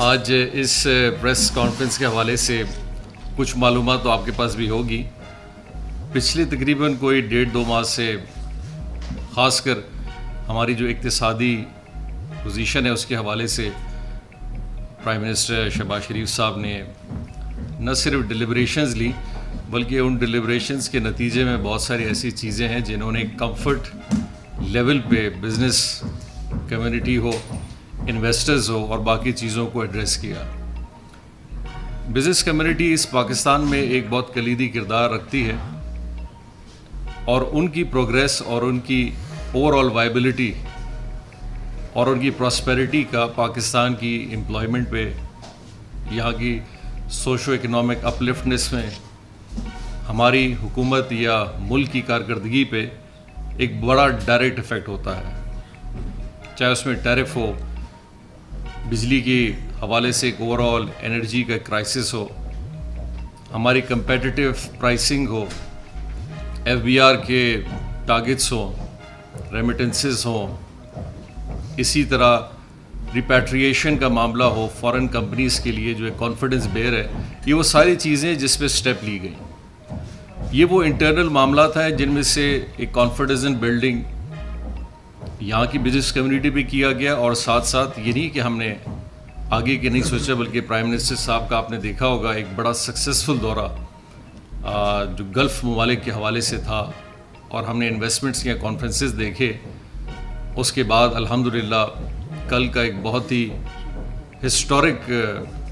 آج اس press conference کے حوالے سے کچھ معلومات تو آپ کے پاس بھی ہوگی. پچھلے تقریباً کوئی 1.5-2 ماہ سے خاص کر ہماری جو اقتصادی پوزیشن ہے اس کے حوالے سے پرائم منسٹر شہباز شریف صاحب نے نہ صرف ڈیلیبریشنز لی بلکہ ان ڈیلیبریشنز کے نتیجے میں بہت ساری ایسی چیزیں ہیں جنہوں نے کمفرٹ لیول پہ بزنس کمیونٹی ہو، انویسٹرز ہو اور باقی چیزوں کو ایڈریس کیا. بزنس کمیونٹی اس پاکستان میں ایک بہت کلیدی کردار رکھتی ہے اور ان کی پروگریس اور ان کی اوور آل وائبلٹی اور ان کی پراسپیرٹی کا پاکستان کی امپلائمنٹ پہ، یہاں کی سوشو اکنامک اپلفٹنس میں، ہماری حکومت یا ملک کی کارکردگی پہ ایک بڑا ڈائریکٹ ایفیکٹ ہوتا ہے. چاہے اس میں ٹیرف ہو، بجلی کے حوالے سے ایک اوور آل انرجی کا کرائسس ہو، ہماری کمپیٹیٹیو پرائسنگ ہو، ایف بی آر کے ٹارگٹس ہوں، ریمیٹنسز ہوں، اسی طرح ریپیٹریشن کا معاملہ ہو فارن کمپنیز کے لیے جو ایک کانفیڈنس بیئر ہے. یہ وہ ساری چیزیں جس پہ سٹیپ لی گئی. یہ وہ انٹرنل معاملات ہیں جن میں سے ایک کانفیڈنس بلڈنگ یہاں کی بزنس کمیونٹی پہ کیا گیا، اور ساتھ ساتھ یہ نہیں کہ ہم نے آگے کے نہیں سوچا بلکہ پرائم منسٹر صاحب کا آپ نے دیکھا ہوگا ایک بڑا سکسیزفل دورہ جو گلف ممالک کے حوالے سے تھا، اور ہم نے انویسٹمنٹس یا کانفرنسز دیکھے. اس کے بعد الحمدللہ کل کا ایک بہت ہی ہسٹورک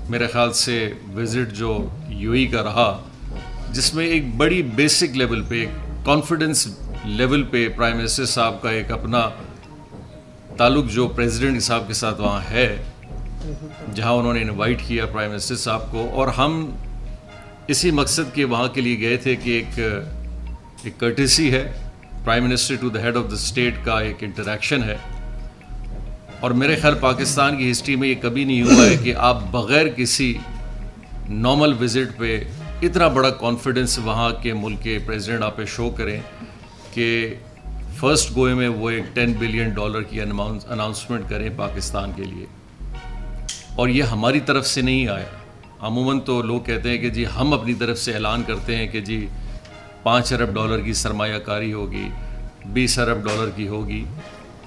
میرے خیال سے وزٹ جو یو ای کا رہا، جس میں ایک بڑی بیسک لیول پہ، ایک کانفیڈنس لیول پہ پرائم منسٹر صاحب کا ایک اپنا تعلق جو پریزیڈنٹ صاحب کے ساتھ وہاں ہے، جہاں انہوں نے انوائٹ کیا پرائم منسٹر صاحب کو، اور ہم اسی مقصد کے وہاں کے لیے گئے تھے کہ ایک کرٹیسی ہے prime minister to the head of the state کا، ایک انٹریکشن ہے. اور میرے خیال پاکستان کی ہسٹری میں یہ کبھی نہیں ہوا ہے کہ آپ بغیر کسی نارمل وزٹ پہ اتنا بڑا کانفیڈنس وہاں کے ملک کے پریزیڈنٹ آپ پہ شو کریں کہ فرسٹ گوئے میں وہ ایک $10 بلین کی اناؤنسمنٹ کریں پاکستان کے لیے. اور یہ ہماری طرف سے نہیں آیا. عموماً تو لوگ کہتے ہیں کہ جی ہم اپنی طرف سے اعلان کرتے ہیں کہ جی $5 ارب کی سرمایہ کاری ہوگی، $20 ارب کی ہوگی،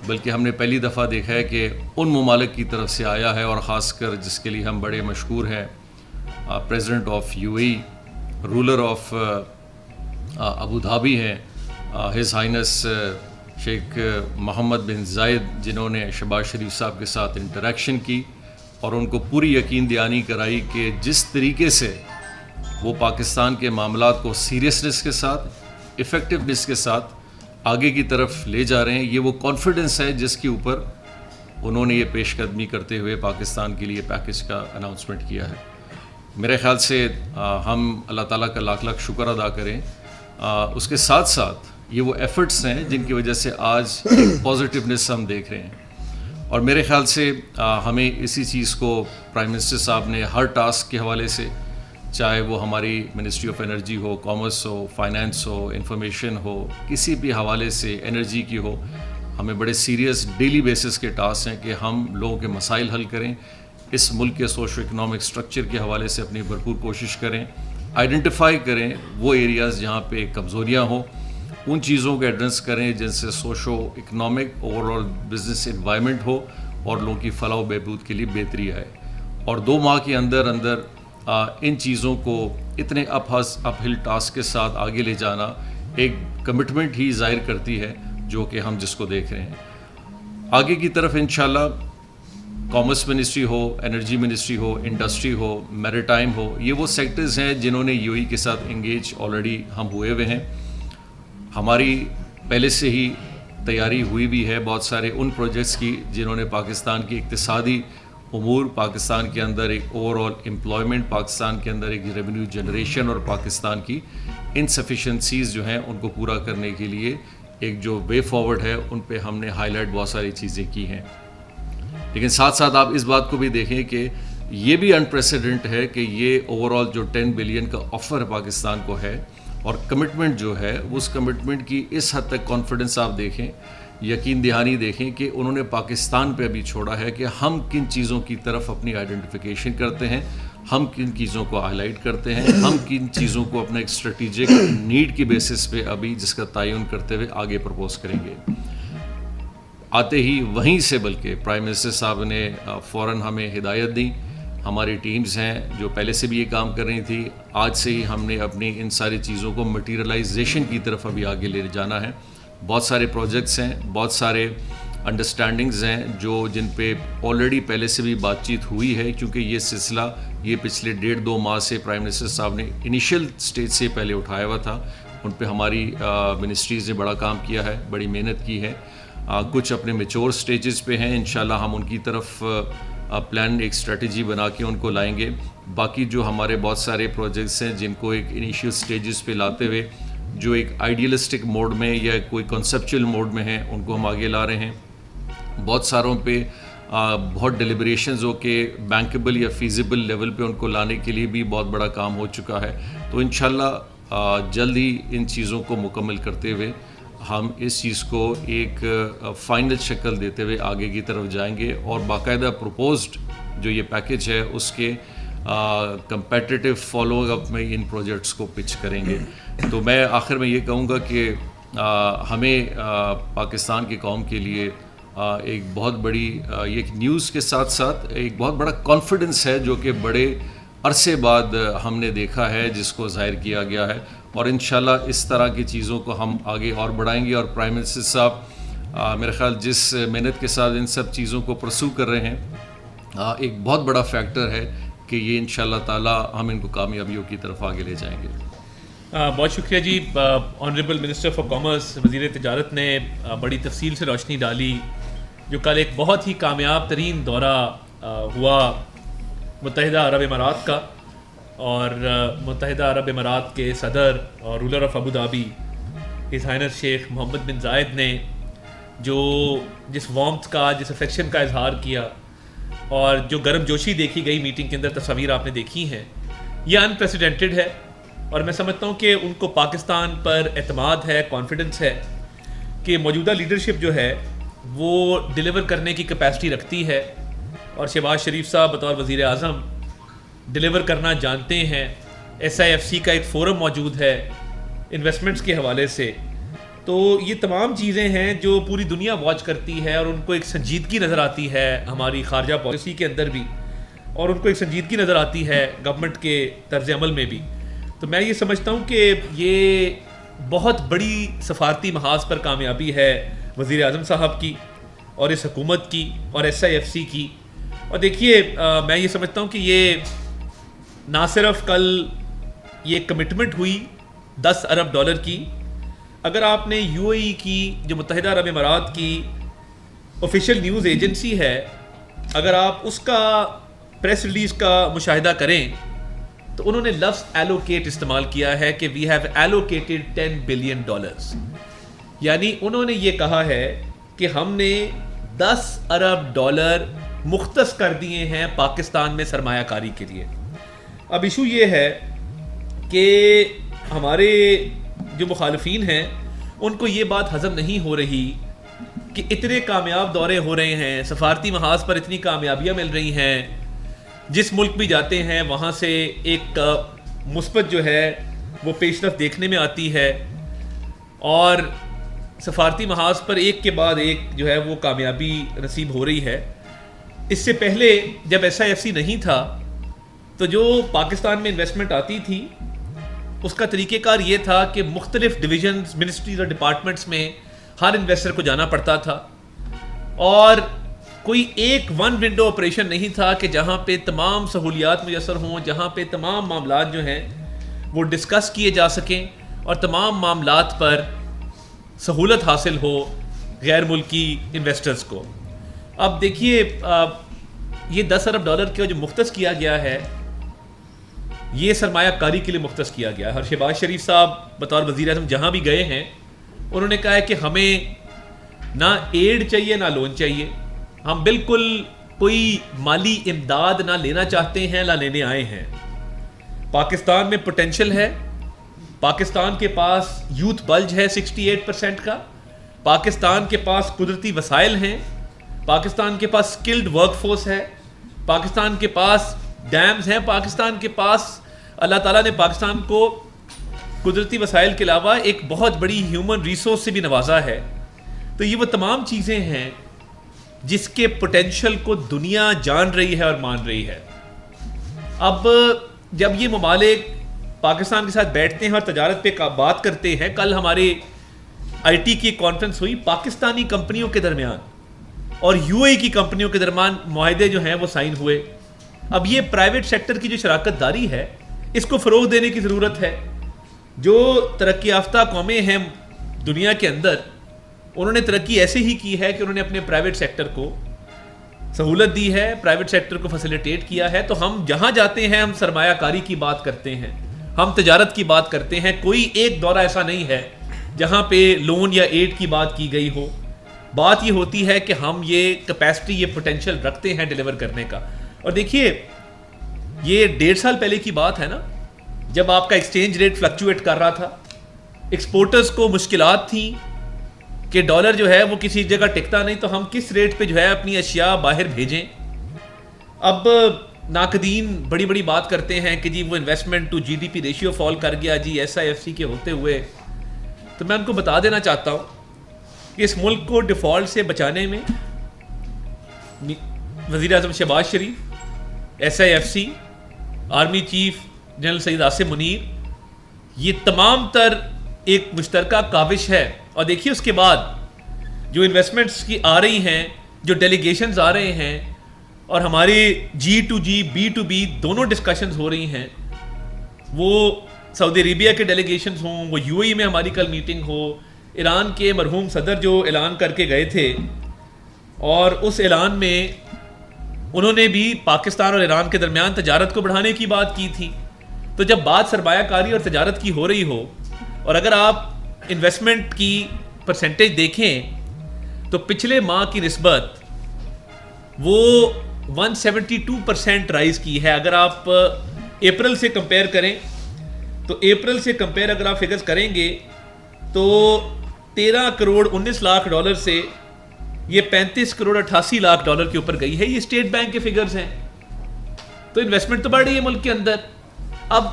بلکہ ہم نے پہلی دفعہ دیکھا ہے کہ ان ممالک کی طرف سے آیا ہے، اور خاص کر جس کے لیے ہم بڑے مشہور ہیں، president of U A, ruler of Abu Dhabi ہیں، ہز ہائنس شیخ محمد بن زائد، جنہوں نے شہباز شریف صاحب کے ساتھ انٹریکشن کی اور ان کو پوری یقین دہانی کرائی کہ جس طریقے سے وہ پاکستان کے معاملات کو سیریسنس کے ساتھ، ایفیکٹونیس کے ساتھ آگے کی طرف لے جا رہے ہیں، یہ وہ کانفیڈنس ہے جس کے اوپر انہوں نے یہ پیش قدمی کرتے ہوئے پاکستان کے لیے پیکج کا اناؤنسمنٹ کیا ہے. میرے خیال سے ہم اللہ تعالیٰ کا لاکھ لاکھ شکر ادا کریں. اس کے ساتھ ساتھ یہ وہ ایفرٹس ہیں جن کی وجہ سے آج پازیٹیونیس ہم دیکھ رہے ہیں، اور میرے خیال سے ہمیں اسی چیز کو پرائم منسٹر صاحب نے ہر ٹاسک کے حوالے سے، چاہے وہ ہماری منسٹری آف انرجی ہو، کامرس ہو، فائنانس ہو، انفارمیشن ہو، کسی بھی حوالے سے انرجی کی ہو، ہمیں بڑے سیریس ڈیلی بیسس کے ٹاسک ہیں کہ ہم لوگوں کے مسائل حل کریں، اس ملک کے سوشو اکنامک سٹرکچر کے حوالے سے اپنی بھرپور کوشش کریں، آئیڈینٹیفائی کریں وہ ایریاز جہاں پہ کمزوریاں ہوں، ان چیزوں کو ایڈریس کریں جن سے socio economic overall business environment ہو اور لوگوں کی فلاح و بہبود کے لیے بہتری آئے. اور 2 ماہ کے اندر ان چیزوں کو اتنے اپ ہل ٹاسک کے ساتھ آگے لے جانا ایک کمٹمنٹ ہی ظاہر کرتی ہے جو کہ ہم جس کو دیکھ رہے ہیں. آگے کی طرف انشاءاللہ کامرس منسٹری ہو، انرجی منسٹری ہو، انڈسٹری ہو، میریٹائم ہو، یہ وہ سیکٹرز ہیں جنہوں نے یو ای کے ساتھ انگیج آلریڈی ہم ہوئے ہوئے ہیں. ہماری پہلے سے ہی تیاری ہوئی بھی ہے بہت سارے ان پروجیکٹس کی جنہوں نے پاکستان کی اقتصادی امور، پاکستان کے اندر ایک اوور آل امپلائمنٹ، پاکستان کے اندر ایک ریونیو جنریشن اور پاکستان کی انسفیشنسیز جو ہیں ان کو پورا کرنے کے لیے ایک جو وے فارورڈ ہے ان پہ ہم نے ہائی لائٹ بہت ساری چیزیں کی ہیں. لیکن ساتھ ساتھ آپ اس بات کو بھی دیکھیں کہ یہ بھی انپریسیڈنٹ ہے کہ یہ اوور آل جو $10 بلین کا آفر پاکستان کو ہے اور کمٹمنٹ جو ہے اس کمٹمنٹ کی اس حد تک کانفیڈنس آپ دیکھیں یقین دہانی دیکھیں کہ انہوں نے پاکستان پہ ابھی چھوڑا ہے کہ ہم کن چیزوں کی طرف اپنی آئیڈینٹیفیکیشن کرتے ہیں, ہم کن چیزوں کو ہائی لائٹ کرتے ہیں, ہم کن چیزوں کو اپنا ایک اسٹریٹجک نیڈ کی بیسس پہ ابھی جس کا تعین کرتے ہوئے آگے پرپوز کریں گے. آتے ہی وہیں سے بلکہ پرائم منسٹر صاحب نے فوراً ہمیں ہدایت دی, ہماری ٹیمز ہیں جو پہلے سے بھی یہ کام کر رہی تھی, آج سے ہی ہم نے اپنی ان ساری چیزوں کو مٹیریلائزیشن کی طرف ابھی آگے لے جانا ہے. بہت سارے پروجیکٹس ہیں, بہت سارے انڈرسٹینڈنگز ہیں جن پہ آلریڈی پہلے سے بھی بات چیت ہوئی ہے, کیونکہ یہ سلسلہ یہ پچھلے 1.5-2 ماہ سے پرائم منسٹر صاحب نے انیشیل سٹیج سے پہلے اٹھایا ہوا تھا. ان پہ ہماری منسٹریز نے بڑا کام کیا ہے, بڑی محنت کی ہے. کچھ اپنے میچور سٹیجز پہ ہیں, انشاءاللہ ہم ان کی طرف پلان ایک اسٹریٹجی بنا کے ان کو لائیں گے. باقی جو ہمارے بہت سارے پروجیکٹس ہیں جن کو ایک انیشیل سٹیجز پہ لاتے ہوئے جو ایک آئیڈیلسٹک موڈ میں یا کوئی کنسیپچل موڈ میں ہیں ان کو ہم آگے لا رہے ہیں. بہت ساروں پہ بہت ڈیلیبریشنز ہو کے بینکیبل یا فیزیبل لیول پہ ان کو لانے کے لیے بھی بہت بڑا کام ہو چکا ہے. تو انشاءاللہ جلد ہی ان چیزوں کو مکمل کرتے ہوئے ہم اس چیز کو ایک فائنل شکل دیتے ہوئے آگے کی طرف جائیں گے, اور باقاعدہ پروپوزڈ جو یہ پیکج ہے اس کے کمپیٹیٹیو فالو اپ میں ان پروجیکٹس کو پچ کریں گے. تو میں آخر میں یہ کہوں گا کہ ہمیں پاکستان کی قوم کے لیے ایک بہت بڑی ایک نیوز کے ساتھ ساتھ ایک بہت بڑا کانفیڈنس ہے جو کہ بڑے عرصے بعد ہم نے دیکھا ہے, جس کو ظاہر کیا گیا ہے. اور انشاءاللہ اس طرح کی چیزوں کو ہم آگے اور بڑھائیں گے. اور پرائم منسٹر صاحب میرے خیال جس محنت کے ساتھ ان سب چیزوں کو پرسو کر رہے ہیں, ایک بہت بڑا فیکٹر ہے کہ یہ انشاءاللہ تعالی ہم ان کو کامیابیوں کی طرف آگے لے جائیں گے. بہت شکریہ جی. آنریبل منسٹر فار کامرس وزیر تجارت نے بڑی تفصیل سے روشنی ڈالی جو کل ایک بہت ہی کامیاب ترین دورہ ہوا متحدہ عرب امارات کا, اور متحدہ عرب امارات کے صدر اور ruler of Abu Dhabi his highness Sheikh Mohamed بن زائد نے جس وارمتھ کا, جس افیکشن کا اظہار کیا اور جو گرم جوشی دیکھی گئی میٹنگ کے اندر, تصاویر آپ نے دیکھی ہیں, یہ ان پریسیڈنٹڈ ہے. اور میں سمجھتا ہوں کہ ان کو پاکستان پر اعتماد ہے, کانفیڈنس ہے کہ موجودہ لیڈرشپ جو ہے وہ ڈیلیور کرنے کی کیپیسٹی رکھتی ہے, اور شہباز شریف صاحب بطور وزیر اعظم ڈیلیور کرنا جانتے ہیں. SIFC کا ایک فورم موجود ہے انویسٹمنٹس کے حوالے سے. تو یہ تمام چیزیں ہیں جو پوری دنیا واچ کرتی ہے, اور ان کو ایک سنجیدگی نظر آتی ہے ہماری خارجہ پالیسی کے اندر بھی, اور ان کو ایک سنجیدگی نظر آتی ہے گورنمنٹ کے طرز عمل میں بھی. تو میں یہ سمجھتا ہوں کہ یہ بہت بڑی سفارتی محاذ پر کامیابی ہے وزیر اعظم صاحب کی اور اس حکومت کی اور SIFC کی. اور دیکھیے میں یہ سمجھتا ہوں کہ یہ نہ صرف کل یہ کمٹمنٹ ہوئی $10 ارب کی, اگر آپ نے UAE کی جو متحدہ عرب امارات کی آفیشیل نیوز ایجنسی ہے, اگر آپ اس کا پریس ریلیز کا مشاہدہ کریں تو انہوں نے لفظ ایلوکیٹ استعمال کیا ہے کہ وی ہیو ایلوکیٹڈ $10 بلین. یعنی انہوں نے یہ کہا ہے کہ ہم نے $10 ارب مختص کر دیے ہیں پاکستان میں سرمایہ کاری کے لیے. اب ایشو یہ ہے کہ ہمارے جو مخالفین ہیں ان کو یہ بات ہضم نہیں ہو رہی کہ اتنے کامیاب دورے ہو رہے ہیں, سفارتی محاذ پر اتنی کامیابیاں مل رہی ہیں, جس ملک بھی جاتے ہیں وہاں سے ایک مثبت جو ہے وہ پیش رفت دیکھنے میں آتی ہے, اور سفارتی محاذ پر ایک کے بعد ایک جو ہے وہ کامیابی نصیب ہو رہی ہے. اس سے پہلے جب SIFC نہیں تھا تو جو پاکستان میں انویسٹمنٹ آتی تھی اس کا طریقہ کار یہ تھا کہ مختلف ڈویژنز, منسٹریز اور ڈپارٹمنٹس میں ہر انویسٹر کو جانا پڑتا تھا, اور کوئی ایک ون ونڈو آپریشن نہیں تھا کہ جہاں پہ تمام سہولیات میسر ہوں, جہاں پہ تمام معاملات جو ہیں وہ ڈسکس کیے جا سکیں اور تمام معاملات پر سہولت حاصل ہو غیر ملکی انویسٹرز کو. اب دیکھیے یہ $10 ارب کا جو مختص کیا گیا ہے یہ سرمایہ کاری کے لیے مختص کیا گیا ہے. اور شہباز شریف صاحب بطور وزیر اعظم جہاں بھی گئے ہیں انہوں نے کہا ہے کہ ہمیں نہ ایڈ چاہیے نہ لون چاہیے, ہم بالکل کوئی مالی امداد نہ لینا چاہتے ہیں نہ لینے آئے ہیں. پاکستان میں پوٹینشل ہے, پاکستان کے پاس یوتھ بلج ہے 68% کا, پاکستان کے پاس قدرتی وسائل ہیں, پاکستان کے پاس سکلڈ ورک فورس ہے, پاکستان کے پاس ڈیمز ہیں, پاکستان کے پاس اللہ تعالیٰ نے پاکستان کو قدرتی وسائل کے علاوہ ایک بہت بڑی ہیومن ریسورس سے بھی نوازا ہے. تو یہ وہ تمام چیزیں ہیں جس کے پوٹینشیل کو دنیا جان رہی ہے اور مان رہی ہے. اب جب یہ ممالک پاکستان کے ساتھ بیٹھتے ہیں اور تجارت پہ بات کرتے ہیں, کل ہمارے آئی ٹی کی کانفرنس ہوئی, پاکستانی کمپنیوں کے درمیان اور یو اے کی کمپنیوں کے درمیان معاہدے جو ہیں وہ سائن ہوئے. اب یہ پرائیویٹ سیکٹر کی جو شراکت داری ہے اس کو فروغ دینے کی ضرورت ہے. جو ترقی یافتہ قومیں ہیں دنیا کے اندر, انہوں نے ترقی ایسے ہی کی ہے کہ انہوں نے اپنے پرائیویٹ سیکٹر کو سہولت دی ہے, پرائیویٹ سیکٹر کو فیسیلیٹیٹ کیا ہے. تو ہم جہاں جاتے ہیں ہم سرمایہ کاری کی بات کرتے ہیں, ہم تجارت کی بات کرتے ہیں. کوئی ایک دورہ ایسا نہیں ہے جہاں پہ لون یا ایڈ کی بات کی گئی ہو. بات یہ ہوتی ہے کہ ہم یہ کیپیسٹی, یہ پوٹینشیل رکھتے ہیں ڈیلیور کرنے کا. اور دیکھیے یہ 1.5 سال پہلے کی بات ہے نا, جب آپ کا ایکسچینج ریٹ فلکچویٹ کر رہا تھا, ایکسپورٹرز کو مشکلات تھیں کہ ڈالر جو ہے وہ کسی جگہ ٹکتا نہیں, تو ہم کس ریٹ پہ جو ہے اپنی اشیاء باہر بھیجیں. اب ناقدین بڑی بڑی بات کرتے ہیں کہ جی وہ investment to G D P ratio fall کر گیا جی ایس آئی ایف سی کے ہوتے ہوئے. تو میں ان کو بتا دینا چاہتا ہوں کہ اس ملک کو ڈیفالٹ سے بچانے میں وزیر اعظم Shehbaz Sharif, S I F C, army chief general Syed Asim Munir, یہ تمام تر ایک مشترکہ کاوش ہے. اور دیکھیے اس کے بعد جو انویسٹمنٹس کی آ رہی ہیں, جو ڈیلیگیشنز آ رہے ہیں, اور ہماری G to G B to B دونوں ڈسکشنز ہو رہی ہیں, وہ سعودی عربیہ کے ڈیلیگیشنز ہوں, وہ یو اے ای میں ہماری کل میٹنگ ہو, ایران کے مرحوم صدر جو اعلان کر کے گئے تھے, اور اس اعلان میں انہوں نے بھی پاکستان اور ایران کے درمیان تجارت کو بڑھانے کی بات کی تھی. تو جب بات سرمایہ کاری اور تجارت کی ہو رہی ہو, اور اگر آپ انویسٹمنٹ کی پرسنٹیج دیکھیں تو پچھلے ماہ کی نسبت وہ 172% رائز کی ہے. اگر آپ اپریل سے کمپیئر کریں تو اپریل سے کمپیئر اگر آپ فگرز کریں گے تو 13 کروڑ 19 لاکھ ڈالر سے یہ 35 کروڑ 88 لاکھ ڈالر کے اوپر گئی ہے. یہ اسٹیٹ بینک کے فگرز ہیں. تو انویسٹمنٹ تو بڑھ رہی ہے ملک کے اندر. اب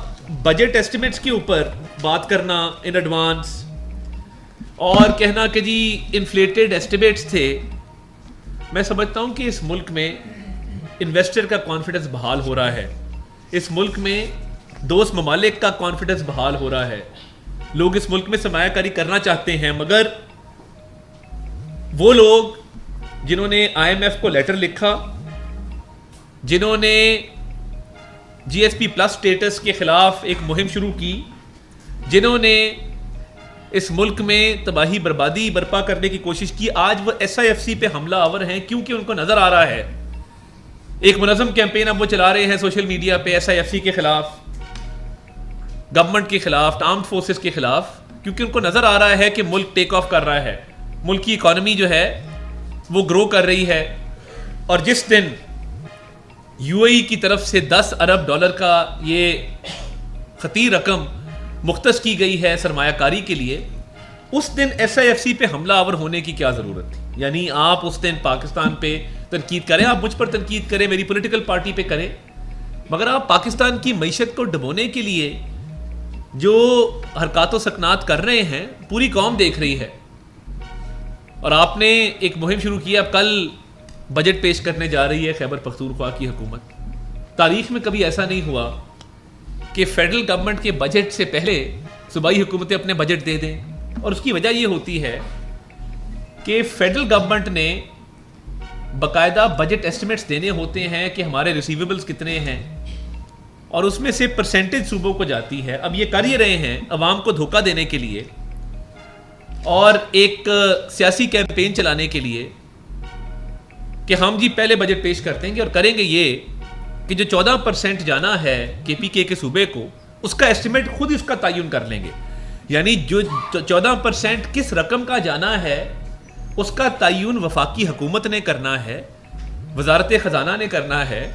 بجٹ ایسٹیمیٹس کے اوپر بات کرنا ان ایڈوانس اور کہنا کہ جی انفلیٹڈ ایسٹیمیٹس تھے, میں سمجھتا ہوں کہ اس ملک میں انویسٹر کا کانفیڈنس بحال ہو رہا ہے, اس ملک میں دوست ممالک کا کانفیڈنس بحال ہو رہا ہے. لوگ اس ملک میں سرمایہ کاری کرنا چاہتے ہیں, مگر وہ لوگ جنہوں نے آئی ایم ایف کو لیٹر لکھا, جنہوں نے جی ایس پی پلس سٹیٹس کے خلاف ایک مہم شروع کی, جنہوں نے اس ملک میں تباہی بربادی برپا کرنے کی کوشش کی, آج وہ ایس آئی ایف سی پہ حملہ آور ہیں کیونکہ ان کو نظر آ رہا ہے ایک منظم کیمپین اب وہ چلا رہے ہیں سوشل میڈیا پہ ایس آئی ایف سی کے خلاف, گورنمنٹ کے خلاف, آرمڈ فورسز کے خلاف, کیونکہ ان کو نظر آ رہا ہے کہ ملک ٹیک آف کر رہا ہے, ملک کی اکانومی جو ہے وہ گرو کر رہی ہے. اور جس دن یو اے ای کی طرف سے 10 ارب ڈالر کا یہ خطیر رقم مختص کی گئی ہے سرمایہ کاری کے لیے, اس دن ایس آئی ایف سی پہ حملہ آور ہونے کی کیا ضرورت تھی؟ یعنی آپ اس دن پاکستان پہ تنقید کریں, آپ مجھ پر تنقید کریں, میری پولیٹیکل پارٹی پہ کریں, مگر آپ پاکستان کی معیشت کو ڈبونے کے لیے جو حرکات و سکنات کر رہے ہیں پوری قوم دیکھ رہی ہے. اور آپ نے ایک مہم شروع کی, اب کل بجٹ پیش کرنے جا رہی ہے خیبر پختونخوا کی حکومت. تاریخ میں کبھی ایسا نہیں ہوا کہ فیڈرل گورنمنٹ کے بجٹ سے پہلے صوبائی حکومتیں اپنے بجٹ دے دیں, اور اس کی وجہ یہ ہوتی ہے کہ فیڈرل گورنمنٹ نے باقاعدہ بجٹ ایسٹیمیٹس دینے ہوتے ہیں کہ ہمارے ریسیویبلز کتنے ہیں, اور اس میں سے پرسنٹیج صوبوں کو جاتی ہے. اب یہ کر ہی رہے ہیں عوام کو دھوکہ دینے کے لیے اور ایک سیاسی کیمپین چلانے کے لیے کہ ہم جی پہلے بجٹ پیش کرتے ہیں اور کریں گے یہ کہ جو 14% جانا ہے کے پی کے صوبے کو, اس کا ایسٹیمیٹ خود اس کا تعین کر لیں گے. یعنی جو 14% کس رقم کا جانا ہے اس کا تعین وفاقی حکومت نے کرنا ہے, وزارت خزانہ نے کرنا ہے,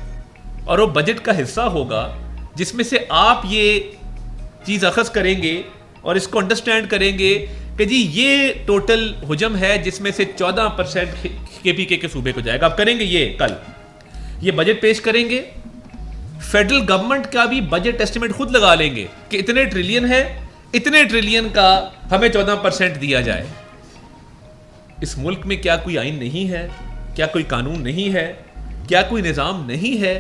اور وہ بجٹ کا حصہ ہوگا جس میں سے آپ یہ چیز اخذ کریں گے اور اس کو انڈرسٹینڈ کریں گے کہ جی یہ ٹوٹل حجم ہے جس میں سے 14% KPK کے صوبے کو جائے گا. آپ کریں گے یہ کل یہ بجٹ پیش کریں گے, فیڈرل گورنمنٹ کا بھی بجٹ ایسٹیمیٹ خود لگا لیں گے کہ اتنے ٹریلین ہے, اتنے ٹریلین کا ہمیں 14% دیا جائے. اس ملک میں کیا کوئی آئین نہیں ہے, کیا کوئی قانون نہیں ہے, کیا کوئی نظام نہیں ہے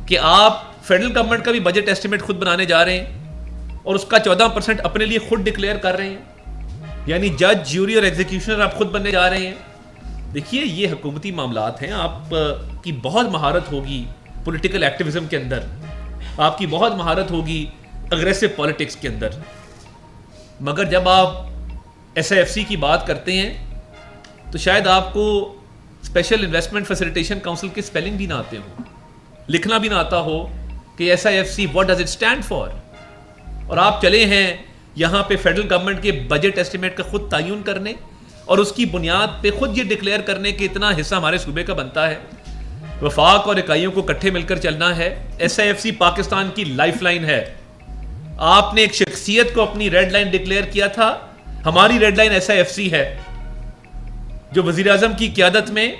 کہ آپ فیڈرل گورنمنٹ کا بھی بجٹ ایسٹیمیٹ خود بنانے جا رہے ہیں اور اس کا 14% اپنے لیے خود ڈکلیئر کر رہے ہیں, یعنی جج, جیوری اور ایگزیکیوشنر آپ خود بننے جا رہے ہیں. دیکھیے یہ حکومتی معاملات ہیں, آپ کی بہت مہارت ہوگی پولیٹیکل ایکٹیویزم کے اندر, آپ کی بہت مہارت ہوگی اگریسو پالیٹکس کے اندر, مگر جب آپ SIFC کی بات کرتے ہیں تو شاید آپ کو اسپیشل انویسٹمنٹ فیسیلیٹیشن کاؤنسل کے اسپیلنگ بھی نہ آتے ہوں, لکھنا بھی نہ آتا ہو کہ SIFC what does it stand for, اور آپ چلے ہیں یہاں پہ فیڈرل گورنمنٹ کے بجٹ ایسٹیمیٹ کا خود تعین کرنے اور اس کی بنیاد پہ خود یہ ڈکلیئر کرنے کہ اتنا حصہ ہمارے صوبے کا بنتا ہے. وفاق اور اکائیوں کو اکٹھے مل کر چلنا ہے. SIFC پاکستان کی لائف لائن ہے. آپ نے ایک شخصیت کو اپنی ریڈ لائن ڈکلیئر کیا تھا, ہماری ریڈ لائن SIFC ہے جو وزیر اعظم کی قیادت میں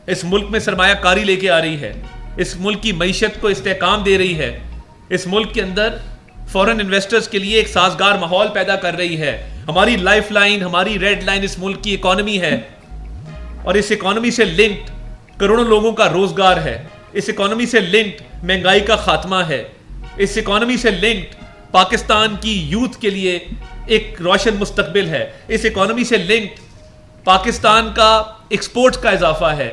اس ملک میں سرمایہ کاری لے کے آ رہی ہے, اس ملک کی معیشت کو استحکام دے رہی ہے, اس ملک کے اندر فورن انویسٹرز کے لیے ایک سازگار ماحول پیدا کر رہی ہے. ہماری لائف لائن, ہماری ریڈ لائن اس ملک کی اکانومی ہے, اور اس اکانومی سے لنکڈ کروڑوں لوگوں کا روزگار ہے, اس اکانومی سے لنکڈ مہنگائی کا خاتمہ ہے, اس اکانومی سے لنکڈ پاکستان کی یوتھ کے لیے ایک روشن مستقبل ہے, اس اکانومی سے لنکڈ پاکستان کا ایکسپورٹ کا اضافہ ہے,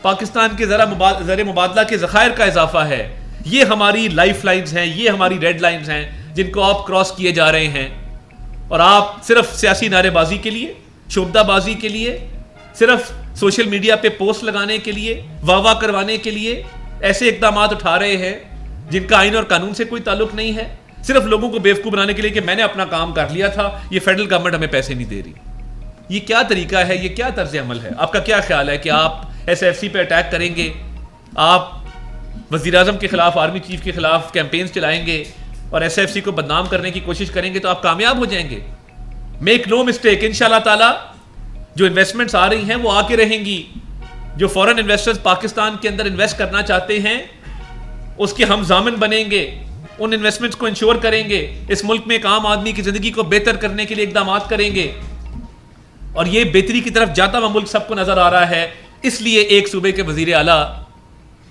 پاکستان کے زر مبادلہ کے ذخائر کا اضافہ ہے. یہ ہماری لائف لائنز ہیں, یہ ہماری ریڈ لائنز ہیں جن کو آپ کراس کیے جا رہے ہیں, اور آپ صرف سیاسی نعرے بازی کے لیے, شوبدہ بازی کے لیے, صرف سوشل میڈیا پہ پوسٹ لگانے کے لیے, واہ واہ کروانے کے لیے ایسے اقدامات اٹھا رہے ہیں جن کا آئین اور قانون سے کوئی تعلق نہیں ہے, صرف لوگوں کو بیوقوف بنانے کے لیے کہ میں نے اپنا کام کر لیا تھا, یہ فیڈرل گورنمنٹ ہمیں پیسے نہیں دے رہی. یہ کیا طریقہ ہے, یہ کیا طرز عمل ہے؟ آپ کا کیا خیال ہے کہ آپ SIFC پہ اٹیک کریں گے, آپ وزیر اعظم کے خلاف, آرمی چیف کے خلاف کیمپینز چلائیں گے اور SIFC کو بدنام کرنے کی کوشش کریں گے تو آپ کامیاب ہو جائیں گے؟ میک نو مسٹیک, انشاءاللہ تعالی جو انویسٹمنٹس آ رہی ہیں وہ آ کے رہیں گی. جو فورن انویسٹرز پاکستان کے اندر انویسٹ کرنا چاہتے ہیں اس کے ہم ضامن بنیں گے, ان انویسٹمنٹس کو انشور کریں گے, اس ملک میں ایک عام آدمی کی زندگی کو بہتر کرنے کے لیے اقدامات کریں گے, اور یہ بہتری کی طرف جاتا ہوا ملک سب کو نظر آ رہا ہے. اس لیے ایک صوبے کے وزیر اعلیٰ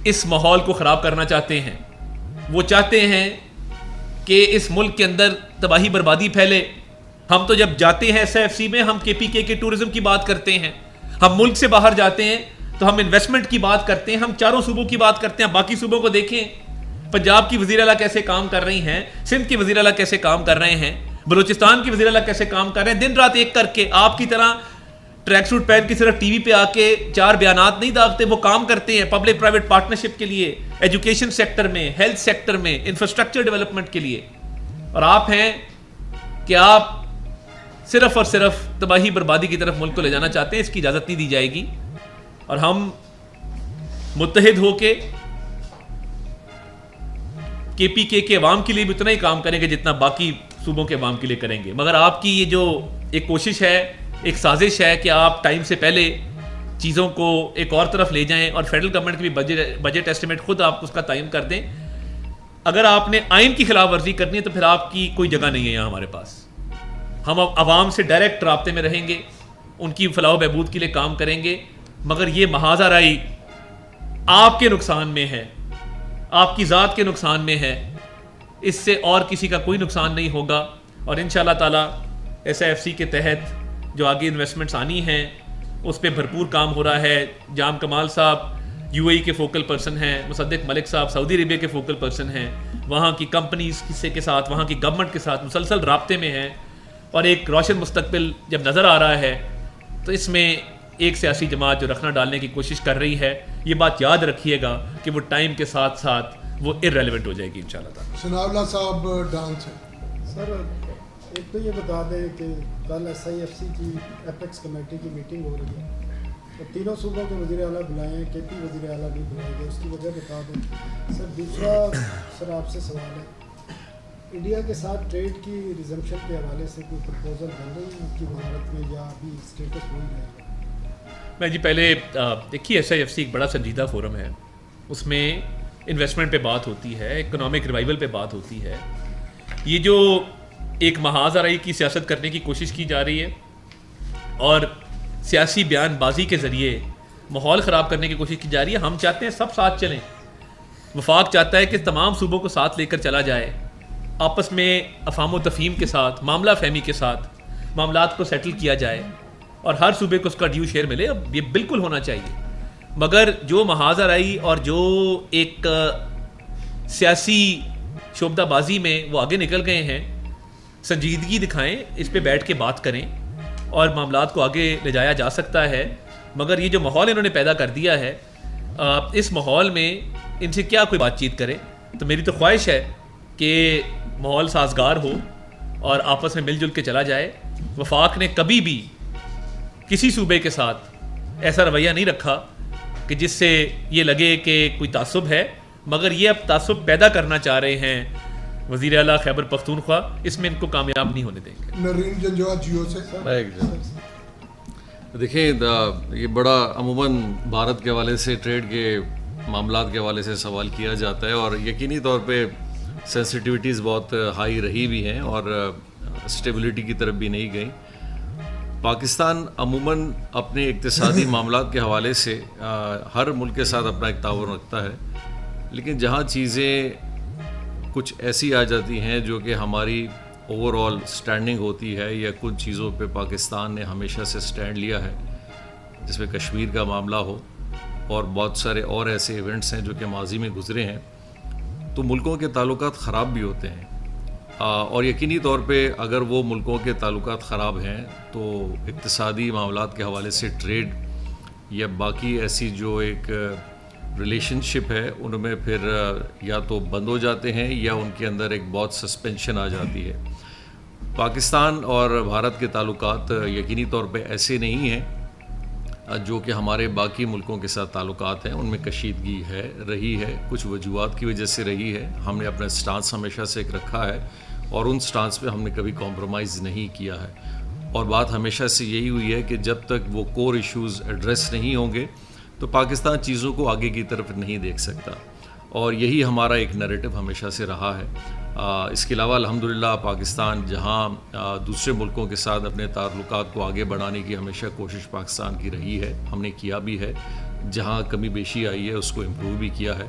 اس ماحول کو خراب کرنا چاہتے ہیں. وہ چاہتے ہیں کہ اس ملک کے اندر تباہی بربادی پھیلے. ہم تو جب جاتے ہیں SIFC میں ہم KPK کے ٹورزم کی بات کرتے ہیں, ہم ملک سے باہر جاتے ہیں تو ہم انویسٹمنٹ کی بات کرتے ہیں, ہم چاروں صوبوں کی بات کرتے ہیں. باقی صوبوں کو دیکھیں, پنجاب کی وزیر اعلیٰ کیسے کام کر رہی ہیں, سندھ کی وزیر اعلیٰ کیسے کام کر رہے ہیں, بلوچستان کی وزیر اعلیٰ کیسے کام کر رہے ہیں, دن رات ایک کر کے. آپ کی طرح ٹریک سوٹ پہن کے صرف ٹی وی پہ آ کے 4 بیانات نہیں داغتے, وہ کام کرتے ہیں پبلک پرائیویٹ پارٹنرشپ کے لیے, ایجوکیشن سیکٹر میں, ہیلتھ سیکٹر میں, انفراسٹرکچر ڈیولپمنٹ کے لیے. اور آپ ہیں کہ آپ صرف اور صرف تباہی بربادی کی طرف ملک کو لے جانا چاہتے ہیں. اس کی اجازت نہیں دی جائے گی, اور ہم متحد ہو کے KPK کے عوام کے لیے بھی اتنا ہی کام کریں گے جتنا باقی صوبوں کے عوام کے لیے کریں گے. مگر آپ کی یہ جو ایک کوشش ہے, ایک سازش ہے کہ آپ ٹائم سے پہلے چیزوں کو ایک اور طرف لے جائیں اور فیڈرل گورنمنٹ کی بھی بجٹ ایسٹیمیٹ خود آپ اس کا تعین کر دیں. اگر آپ نے آئین کی خلاف ورزی کرنی ہے تو پھر آپ کی کوئی جگہ نہیں ہے یہاں ہمارے پاس. ہم عوام سے ڈائریکٹ رابطے میں رہیں گے, ان کی فلاح و بہبود کے لیے کام کریں گے, مگر یہ محاذ آرائی آپ کے نقصان میں ہے, آپ کی ذات کے نقصان میں ہے. اس سے اور کسی کا کوئی نقصان نہیں ہوگا. اور انشاءاللہ تعالی SIFC کے تحت جو آگے انویسٹمنٹس آنی ہیں اس پہ بھرپور کام ہو رہا ہے. جام کمال صاحب UAE کے فوکل پرسن ہیں, مصدق ملک صاحب سعودی عربیہ کے فوکل پرسن ہیں, وہاں کی کمپنیز کے ساتھ, وہاں کی گورنمنٹ کے ساتھ مسلسل رابطے میں ہیں, اور ایک روشن مستقبل جب نظر آ رہا ہے تو اس میں ایک سیاسی جماعت جو رکھنا ڈالنے کی کوشش کر رہی ہے, یہ بات یاد رکھیے گا کہ وہ ٹائم کے ساتھ ساتھ وہ ارریلیونٹ ہو جائے گی انشاءاللہ تعالی. ثناء اللہ صاحب ڈانس سر, ایک تو یہ بتا دیں کہ کل SIFC کی ایپیکس کمیٹی کی میٹنگ ہو رہی ہے, اور تینوں صوبوں کے وزیر اعلیٰ بلائے ہیں, KP وزیر اعلیٰ بھی بلائے گئے, اس کی وجہ بتا دیں. سر دوسرا سر آپ سے سوال ہے انڈیا کے ساتھ ٹریڈ کی ریزمپشن کے حوالے سے کوئی پرپوزل بن رہی ہے آپ کی وزارت میں یا ابھی اسٹیٹس وہی رہے گا؟ میں جی پہلے دیکھیے SIFC ایک بڑا سنجیدہ فورم ہے. اس میں انویسٹمنٹ پہ بات ہوتی ہے, اکنامک ریوائول پہ بات ہوتی ہے. یہ جو ایک محاذ آرائی کی سیاست کرنے کی کوشش کی جا رہی ہے اور سیاسی بیان بازی کے ذریعے ماحول خراب کرنے کی کوشش کی جا رہی ہے, ہم چاہتے ہیں سب ساتھ چلیں. وفاق چاہتا ہے کہ تمام صوبوں کو ساتھ لے کر چلا جائے, آپس میں افہام و تفہیم کے ساتھ, معاملہ فہمی کے ساتھ معاملات کو سیٹل کیا جائے اور ہر صوبے کو اس کا ڈیو شیئر ملے. اب یہ بالکل ہونا چاہیے, مگر جو محاذ آرائی اور جو ایک سیاسی شعبدہ بازی میں وہ آگے نکل گئے ہیں, سنجیدگی دکھائیں, اس پہ بیٹھ کے بات کریں اور معاملات کو آگے لے جایا جا سکتا ہے. مگر یہ جو ماحول انہوں نے پیدا کر دیا ہے, اس ماحول میں ان سے کیا کوئی بات چیت کرے. تو میری تو خواہش ہے کہ ماحول سازگار ہو اور آپس میں مل جل کے چلا جائے. وفاق نے کبھی بھی کسی صوبے کے ساتھ ایسا رویہ نہیں رکھا کہ جس سے یہ لگے کہ کوئی تعصب ہے, مگر یہ اب تعصب پیدا کرنا چاہ رہے ہیں وزیر اعلیٰ خیبر پختونخوا. اس میں ان کو کامیاب نہیں ہونے دیں گے. نرین جنجوا جیو سے. دیکھیں یہ بڑا عموماً بھارت کے حوالے سے ٹریڈ کے معاملات کے حوالے سے سوال کیا جاتا ہے اور یقینی طور پہ سینسٹیوٹیز بہت ہائی رہی بھی ہیں اور اسٹیبلٹی کی طرف بھی نہیں گئیں. پاکستان عموماً اپنے اقتصادی معاملات کے حوالے سے ہر ملک کے ساتھ اپنا ایک تعاون رکھتا ہے, لیکن جہاں چیزیں کچھ ایسی آ جاتی ہیں جو کہ ہماری اوور آل اسٹینڈنگ ہوتی ہے یا کچھ چیزوں پہ پاکستان نے ہمیشہ سے اسٹینڈ لیا ہے, جس میں کشمیر کا معاملہ ہو اور بہت سارے اور ایسے ایونٹس ہیں جو کہ ماضی میں گزرے ہیں, تو ملکوں کے تعلقات خراب بھی ہوتے ہیں. اور یقینی طور پہ اگر وہ ملکوں کے تعلقات خراب ہیں تو اقتصادی معاملات کے حوالے سے ٹریڈ یا باقی ایسی جو ایک ریلیشن شپ ہے ان میں پھر یا تو بند ہو جاتے ہیں یا ان کے اندر ایک بہت سسپینشن آ جاتی ہے. پاکستان اور بھارت کے تعلقات یقینی طور پہ ایسے نہیں ہیں جو کہ ہمارے باقی ملکوں کے ساتھ تعلقات ہیں. ان میں کشیدگی ہے, رہی ہے, کچھ وجوہات کی وجہ سے رہی ہے. ہم نے اپنا سٹانس ہمیشہ سے ایک رکھا ہے اور ان سٹانس پہ ہم نے کبھی کمپرومائز نہیں کیا ہے. اور بات ہمیشہ سے یہی ہوئی ہے کہ جب تک وہ کور ایشوز ایڈریس نہیں ہوں گے تو پاکستان چیزوں کو آگے کی طرف نہیں دیکھ سکتا, اور یہی ہمارا ایک نیریٹو ہمیشہ سے رہا ہے. اس کے علاوہ الحمدللہ پاکستان جہاں دوسرے ملکوں کے ساتھ اپنے تعلقات کو آگے بڑھانے کی ہمیشہ کوشش پاکستان کی رہی ہے, ہم نے کیا بھی ہے. جہاں کمی بیشی آئی ہے اس کو امپروو بھی کیا ہے.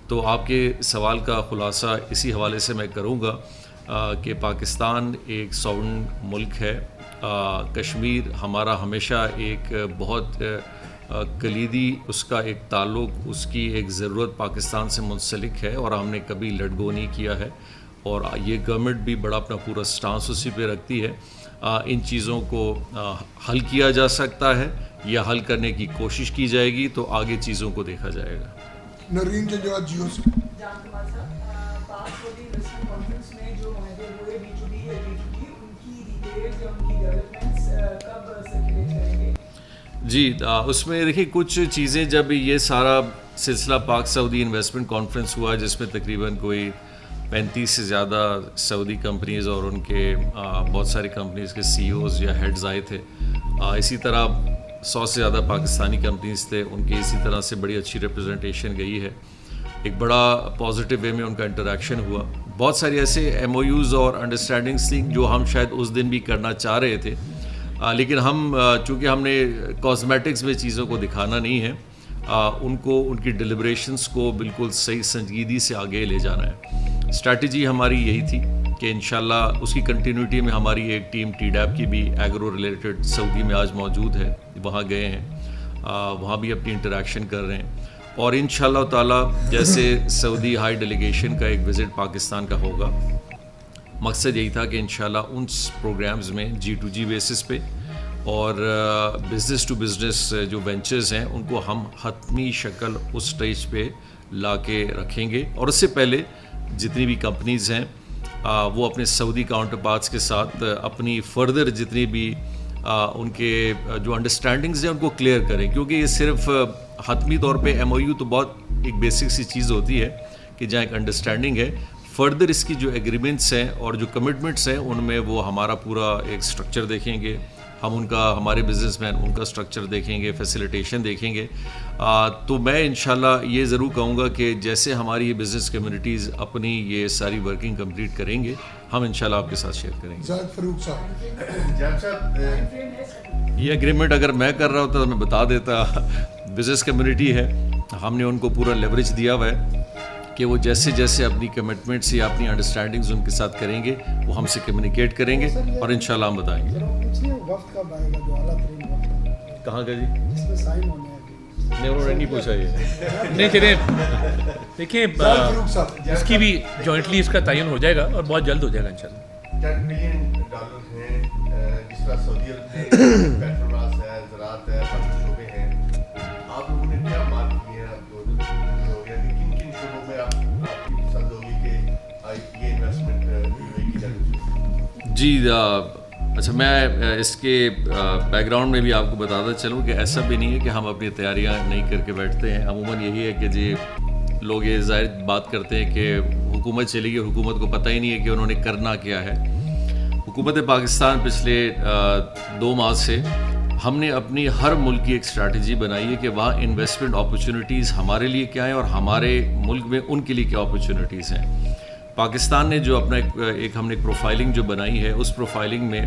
تو آپ کے سوال کا خلاصہ اسی حوالے سے میں کروں گا کہ پاکستان ایک ساورن ملک ہے. کشمیر ہمارا ہمیشہ ایک بہت کلیدی اس کا ایک تعلق, اس کی ایک ضرورت پاکستان سے منسلک ہے اور ہم نے کبھی لیٹ گو نہیں کیا ہے, اور یہ گورنمنٹ بھی بڑا اپنا پورا سٹانس اسی پہ رکھتی ہے. ان چیزوں کو حل کیا جا سکتا ہے یا حل کرنے کی کوشش کی جائے گی تو آگے چیزوں کو دیکھا جائے گا. نرین جنجوا جیو سے. جی اس میں دیکھیے کچھ چیزیں, جب یہ سارا سلسلہ پاک سعودی انویسٹمنٹ کانفرنس ہوا جس میں تقریباً کوئی 35 سے زیادہ سعودی کمپنیز اور ان کے بہت ساری کمپنیز کے CEOs یا ہیڈز آئے تھے. اسی طرح 100 سے زیادہ پاکستانی کمپنیز تھے, ان کی اسی طرح سے بڑی اچھی ریپرزنٹیشن گئی ہے. ایک بڑا پازیٹیو وے میں ان کا انٹریکشن ہوا. بہت ساری ایسے MOUs اور انڈرسٹینڈنگس تھیں جو ہم شاید اس دن بھی کرنا چاہ رہے تھے, لیکن ہم چونکہ ہم نے کاسمیٹکس میں چیزوں کو دکھانا نہیں ہے, ان کو ان کی ڈیلیبریشنس کو بالکل صحیح سنجیدگی سے آگے لے جانا ہے. اسٹریٹجی ہماری یہی تھی کہ انشاءاللہ اس کی کنٹینیوٹی میں ہماری ایک ٹیم TDAP کی بھی ایگرو ریلیٹڈ سعودی میں آج موجود ہے, وہاں گئے ہیں, وہاں بھی اپنی انٹریکشن کر رہے ہیں. اور انشاءاللہ تعالی جیسے سعودی ہائی ڈیلیگیشن کا ایک وزٹ پاکستان کا ہوگا, مقصد یہی تھا کہ انشاءاللہ ان پروگرامز میں G2G بیسس پہ اور بزنس ٹو بزنس جو وینچرز ہیں ان کو ہم حتمی شکل اس سٹیج پہ لا کے رکھیں گے. اور اس سے پہلے جتنی بھی کمپنیز ہیں وہ اپنے سعودی کاؤنٹر پارٹس کے ساتھ اپنی فردر جتنی بھی ان کے جو انڈرسٹینڈنگز ہیں ان کو کلیئر کریں, کیونکہ یہ صرف حتمی طور پہ MOU تو بہت ایک بیسک سی چیز ہوتی ہے کہ جہاں ایک انڈرسٹینڈنگ ہے, فردر اس کی جو ایگریمنٹس ہیں اور جو کمٹمنٹس ہیں ان میں وہ ہمارا پورا ایک سٹرکچر دیکھیں گے. ہم ہمارے بزنس مین ان کا سٹرکچر دیکھیں گے, فیسیلیٹیشن دیکھیں گے. تو میں انشاءاللہ یہ ضرور کہوں گا کہ جیسے ہماری یہ بزنس کمیونٹیز اپنی یہ ساری ورکنگ کمپلیٹ کریں گے, ہم انشاءاللہ آپ کے ساتھ شیئر کریں گے. زاہد فاروق صاحب, یہ اگریمنٹ اگر میں کر رہا ہوتا تو میں بتا دیتا. بزنس کمیونٹی ہے, ہم نے ان کو پورا لیوریج دیا ہوا ہے کہ وہ جیسے جیسے اپنی کمٹمنٹس یا اپنی انڈرسٹینڈنگز ان کے ساتھ کریں گے وہ ہم سے کمیونیکیٹ کریں گے اور انشاءاللہ ہم بتائیں گے. وقت کب آئے گا جو اعلیٰ ترین وقت کہاں کا جی؟ جس میں سائن ہونے ہیں؟ نہیں, انہوں نے نہیں پوچھا یہ. نہیں چلے دیکھیں اس کی بھی جوائنٹلی اس کا تعین ہو جائے گا اور بہت جلد ہو جائے گا انشاءاللہ. $10 بلین ہیں, جس طرح سعودی عرب میں پیٹرول ہے, زراعت ہے, باقی شعبے ہیں. آپ لوگوں نے کیا بات کی ہے کن کن شعبوں میں آپ کی پسند ہوگی کہ یہ انویسٹمنٹ کی جائے؟ جی اچھا, میں اس کے بیک گراؤنڈ میں بھی آپ کو بتاتا چلوں کہ ایسا بھی نہیں ہے کہ ہم اپنی تیاریاں نہیں کر کے بیٹھتے ہیں. عموماً یہی ہے کہ جی لوگ یہ ظاہر بات کرتے ہیں کہ حکومت چلی گئی, حکومت کو پتہ ہی نہیں ہے کہ انہوں نے کرنا کیا ہے. حکومت پاکستان پچھلے 2 ماہ سے ہم نے اپنی ہر ملک کی ایک اسٹریٹجی بنائی ہے کہ وہاں انویسٹمنٹ اپرچونیٹیز ہمارے لیے کیا ہیں اور ہمارے ملک میں ان کے لیے کیا اپرچونیٹیز ہیں. پاکستان نے جو اپنا ہم نے پروفائلنگ جو بنائی ہے, اس پروفائلنگ میں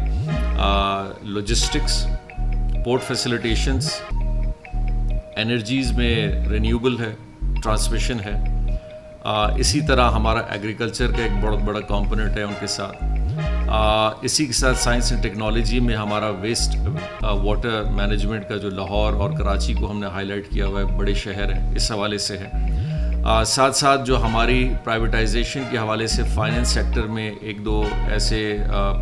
لاجسٹکس, پورٹ فیسیلیٹیشنز, انرجیز میں رینیوبل ہے, ٹرانسمیشن ہے, اسی طرح ہمارا ایگریکلچر کا ایک بہت بڑا کمپوننٹ ہے ان کے ساتھ. اسی کے ساتھ سائنس اینڈ ٹیکنالوجی میں ہمارا ویسٹ واٹر مینجمنٹ کا جو لاہور اور کراچی کو ہم نے ہائی لائٹ کیا ہوا ہے, بڑے شہر ہیں, اس حوالے سے ہے. ساتھ ساتھ جو ہماری پرائیویٹائزیشن کے حوالے سے فائننس سیکٹر میں 1-2 ایسے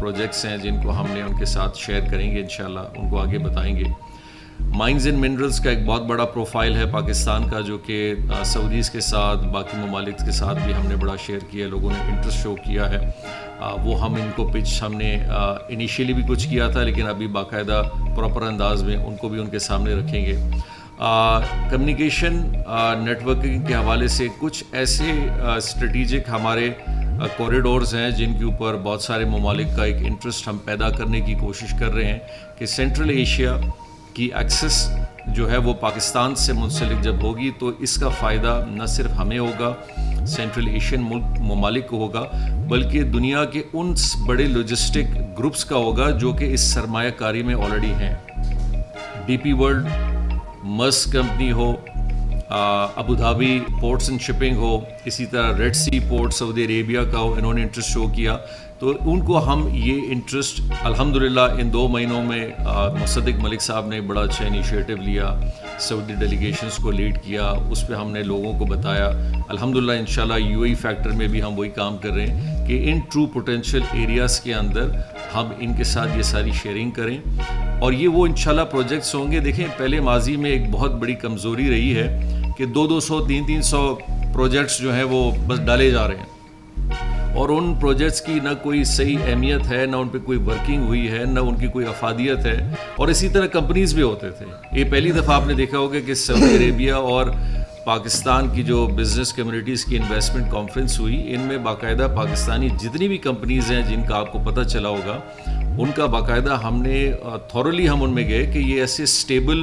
پروجیکٹس ہیں جن کو ہم نے ان کے ساتھ شیئر کریں گے انشاءاللہ, ان کو آگے بتائیں گے. مائنز اینڈ منرلز کا ایک بہت بڑا پروفائل ہے پاکستان کا, جو کہ سعودیز کے ساتھ باقی ممالک کے ساتھ بھی ہم نے بڑا شیئر کیا, لوگوں نے انٹرسٹ شو کیا ہے. وہ ہم ان کو پچ ہم نے انیشیلی بھی کچھ کیا تھا, لیکن ابھی باقاعدہ پراپر انداز میں ان کو بھی ان کے سامنے رکھیں گے. کمیونیکیشن نیٹ ورکنگ کے حوالے سے کچھ ایسے اسٹریٹجک ہمارے کوریڈورز ہیں جن کے اوپر بہت سارے ممالک کا ایک انٹرسٹ ہم پیدا کرنے کی کوشش کر رہے ہیں کہ سینٹرل ایشیا کی ایکسس جو ہے وہ پاکستان سے منسلک جب ہوگی تو اس کا فائدہ نہ صرف ہمیں ہوگا, سینٹرل ایشین ممالک کو ہوگا, بلکہ دنیا کے ان بڑے لاجسٹک گروپس کا ہوگا جو کہ اس سرمایہ کاری میں آلریڈی ہیں. D P World, Maersk company ہو, Abu Dhabi ports and shipping ہو, اسی طرح ریڈ سی پورٹ سعودی عربیہ کا ہو, انہوں نے انٹرسٹ شو کیا. تو ان کو ہم یہ انٹرسٹ الحمدللہ ان 2 مہینوں میں مصدق ملک صاحب نے بڑا اچھا انیشیٹو لیا, سعودی ڈیلیگیشنز کو لیڈ کیا, اس پہ ہم نے لوگوں کو بتایا. الحمدللہ انشاءاللہ UAE فیکٹر میں بھی ہم وہی کام کر رہے ہیں کہ ان ٹرو پوٹینشیل ایریاز کے اندر ہم ان کے ساتھ یہ ساری شیئرنگ کریں, اور یہ وہ انشاءاللہ پروجیکٹس ہوں گے. دیکھیں پہلے ماضی میں ایک بہت بڑی کمزوری رہی ہے کہ 200 300 پروجیکٹس جو ہیں وہ بس ڈالے جا رہے ہیں, اور ان پروجیکٹس کی نہ کوئی صحیح اہمیت ہے, نہ ان پہ کوئی ورکنگ ہوئی ہے, نہ ان کی کوئی افادیت ہے. اور اسی طرح کمپنیز بھی ہوتے تھے. یہ پہلی دفعہ آپ نے دیکھا ہوگا کہ سعودی عربیہ اور پاکستان کی جو بزنس کمیونٹیز کی انویسٹمنٹ کانفرنس ہوئی, ان میں باقاعدہ پاکستانی جتنی بھی کمپنیز ہیں جن کا آپ کو پتہ چلا ہوگا, ان کا باقاعدہ ہم نے تھورلی ہم ان میں گئے کہ یہ ایسے اسٹیبل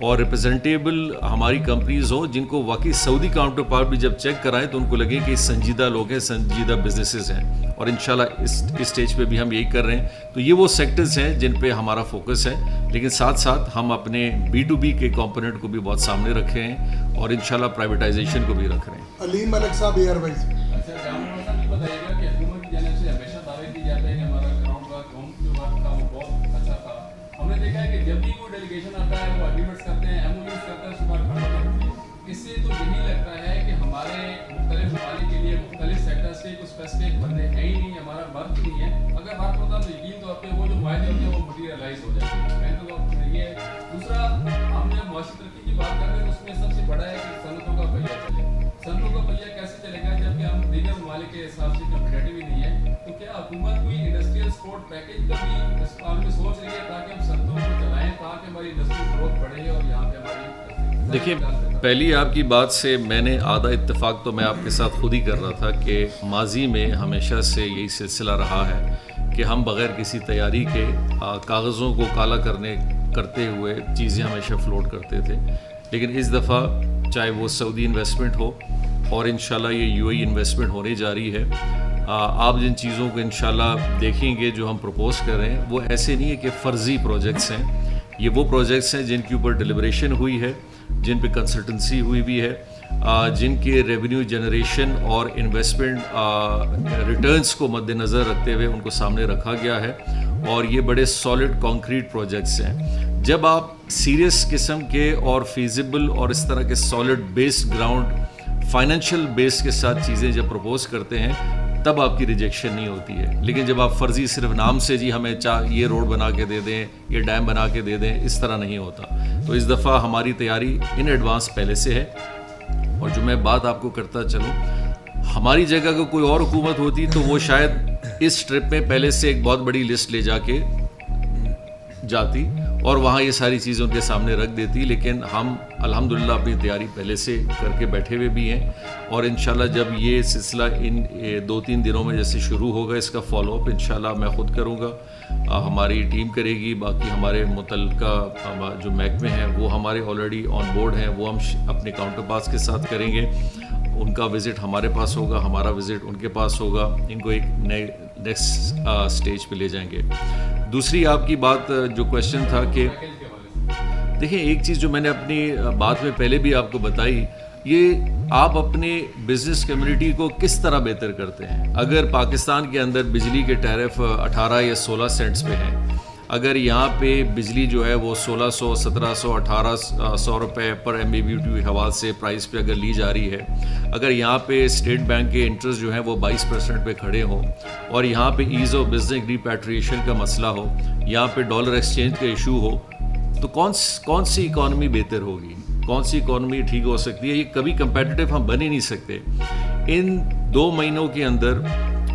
اور ریپرزینٹیبل ہماری کمپنیز ہوں جن کو واقعی سعودی کاؤنٹر پارٹ بھی جب چیک کرائیں تو ان کو لگے کہ سنجیدہ لوگ ہیں, سنجیدہ بزنسز ہیں. اور انشاءاللہ اس اسٹیج پہ بھی ہم یہی کر رہے ہیں. تو یہ وہ سیکٹرز ہیں جن پہ ہمارا فوکس ہے, لیکن ساتھ ساتھ ہم اپنے B2B کے کمپوننٹ کو بھی بہت سامنے رکھے ہیں, اور انشاءاللہ پرائیویٹائزیشن کو بھی رکھ رہے ہیں. علیم ملک صاحب ایئر وائز. اچھا جامع صاحب یہ بتائیے گا کہ حکومت کی جانب سے ہمیشہ دعوے دی جاتے ہیں کہ ہمارا گراؤنڈ ورک ہوم جو ورک تھا وہ بہت اچھا تھا. ہم نے دیکھا ہے کہ جب بھی کوئی ڈیلیگیشن آتا ہے وہ اگریمنٹس کرتے ہیں, MOUs کرتے ہیں, اس کے بعد کھڑا ہوتے ہیں. اس سے تو یہی لگتا ہے کہ ہمارے مختلف ممالک کے لیے مختلف سیکٹرس کے کچھ اسپیسیفک بندے ہیں ہی نہیں, ہمارا ورک نہیں ہے. اگر بات ہوتا تو یقین طور پہ وہ جو معاہدے ہوتے ہیں وہ مٹیریلائز ہو جاتے ہیں. پہلے تو یہ ہے. دوسرا, ہم نے معاشی ترقی کی بات کرتے ہیں تو اس میں سب سے بڑا ہے کہ صنعتوں کا پہیہ چلے. صنعتوں کا پہیہ کیسے چلے گا جبکہ ہم دیگر ممالک کے حساب سے کمپیٹیٹو ہی نہیں ہے. تو کیا حکومت کوئی انڈسٹریل سپورٹ پیکیج کا بھی اس بارے میں سوچ رہی ہے تاکہ ہم صنعتوں کو چلائیں, تاکہ ہماری انڈسٹری گروتھ بڑھے اور یہاں پہ ہماری دیکھیے پہلی آپ کی بات سے میں نے آدھا اتفاق تو میں آپ کے ساتھ خود ہی کر رہا تھا کہ ماضی میں ہمیشہ سے یہی سلسلہ رہا ہے کہ ہم بغیر کسی تیاری کے کاغذوں کو کالا کرتے ہوئے چیزیں ہمیشہ فلوٹ کرتے تھے. لیکن اس دفعہ چاہے وہ سعودی انویسٹمنٹ ہو اور انشاءاللہ یہ یو اے ای انویسٹمنٹ ہونے جا رہی ہے, آپ جن چیزوں کو انشاءاللہ دیکھیں گے جو ہم پروپوز کر رہے ہیں وہ ایسے نہیں ہے کہ فرضی پروجیکٹس ہیں. یہ وہ پروجیکٹس ہیں جن کے اوپر ڈیلیبریشن ہوئی ہے, جن پہ کنسلٹنسی ہوئی بھی ہے, جن کے ریونیو جنریشن اور انویسٹمنٹ ریٹرنز کو مد نظر رکھتے ہوئے ان کو سامنے رکھا گیا ہے, اور یہ بڑے سالڈ کانکریٹ پروجیکٹس ہیں. جب آپ سیریس قسم کے اور فیزیبل اور اس طرح کے سالڈ بیسڈ گراؤنڈ فائنینشیل بیس کے ساتھ چیزیں جب پروپوز کرتے ہیں تب آپ کی ریجیکشن نہیں ہوتی ہے. لیکن جب آپ فرضی صرف نام سے جی ہمیں یہ روڈ بنا کے دے دیں, یہ ڈیم بنا کے دے دیں, اس طرح نہیں ہوتا. تو اس دفعہ ہماری تیاری ان ایڈوانس پہلے سے ہے. اور جو میں بات آپ کو کرتا چلوں, ہماری جگہ کو کوئی اور حکومت ہوتی تو وہ شاید اس ٹرپ میں پہلے سے ایک بہت بڑی لسٹ لے جا کے جاتی اور وہاں یہ ساری چیزیں ان کے سامنے رکھ دیتی. لیکن ہم الحمدللہ اپنی تیاری پہلے سے کر کے بیٹھے ہوئے بھی ہیں, اور انشاءاللہ جب یہ سلسلہ ان 2-3 دنوں میں جیسے شروع ہوگا اس کا فالو اپ انشاءاللہ میں خود کروں گا, ہماری ٹیم کرے گی, باقی ہمارے متعلقہ جو محکمے ہیں وہ ہمارے آلریڈی آن بورڈ ہیں, وہ ہم اپنے کاؤنٹر پارٹس کے ساتھ کریں گے. ان کا وزٹ ہمارے پاس ہوگا, ہمارا وزٹ ان کے پاس ہوگا, ان کو ایک نیکسٹ سٹیج پہ لے جائیں گے. دوسری آپ کی بات جو کویشچن تھا کہ دیکھیں ایک چیز جو میں نے اپنی بات میں پہلے بھی آپ کو بتائی, یہ آپ اپنے بزنس کمیونٹی کو کس طرح بہتر کرتے ہیں. اگر پاکستان کے اندر بجلی کے ٹیرف 18 یا 16 سینٹس پہ ہیں, اگر یہاں پہ بجلی جو ہے وہ 1600 1700 1800 روپے پر ایم بی بی ٹی کے حوالے سے پرائز پہ اگر لی جا رہی ہے, اگر یہاں پہ اسٹیٹ بینک کے انٹرسٹ جو ہیں وہ 22% پہ کھڑے ہوں, اور یہاں پہ ایز آف بزنس ریپیٹریشن کا مسئلہ ہو, یہاں پہ ڈالر ایکسچینج کا ایشو ہو, تو کون سی اکانومی بہتر ہوگی, کون سی اکانومی ٹھیک ہو سکتی ہے. یہ کبھی کمپیٹیٹو ہم بن ہی نہیں سکتے. ان 2 مہینوں کے اندر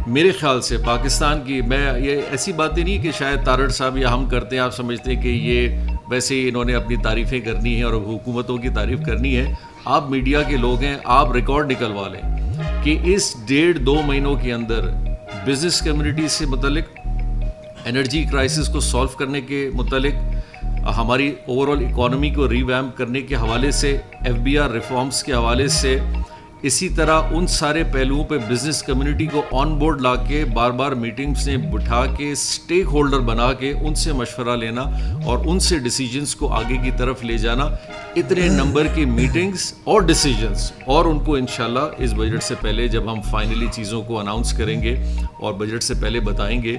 میرے خیال سے پاکستان کی, میں یہ ایسی باتیں نہیں کہ شاید تارڑ صاحب یا ہم کرتے ہیں, آپ سمجھتے ہیں کہ یہ ویسے ہی انہوں نے اپنی تعریفیں کرنی ہیں اور حکومتوں کی تعریف کرنی ہے. آپ میڈیا کے لوگ ہیں, آپ ریکارڈ نکلوا لیں کہ اس 1.5-2 مہینوں کے اندر بزنس کمیونٹی سے متعلق, انرجی کرائسس کو سالو کرنے کے متعلق, ہماری اوور آل اکانومی کو ریویمپ کرنے کے حوالے سے, ایف بی آر ریفارمز کے حوالے سے, اسی طرح ان سارے پہلوؤں پہ بزنس کمیونٹی کو آن بورڈ لا کے بار بار میٹنگز میں بٹھا کے اسٹیک ہولڈر بنا کے ان سے مشورہ لینا اور ان سے ڈیسیجنز کو آگے کی طرف لے جانا. اتنے نمبر کی میٹنگز اور ڈیسیجنز, اور ان کو انشاءاللہ اس بجٹ سے پہلے جب ہم فائنلی چیزوں کو اناؤنس کریں گے اور بجٹ سے پہلے بتائیں گے,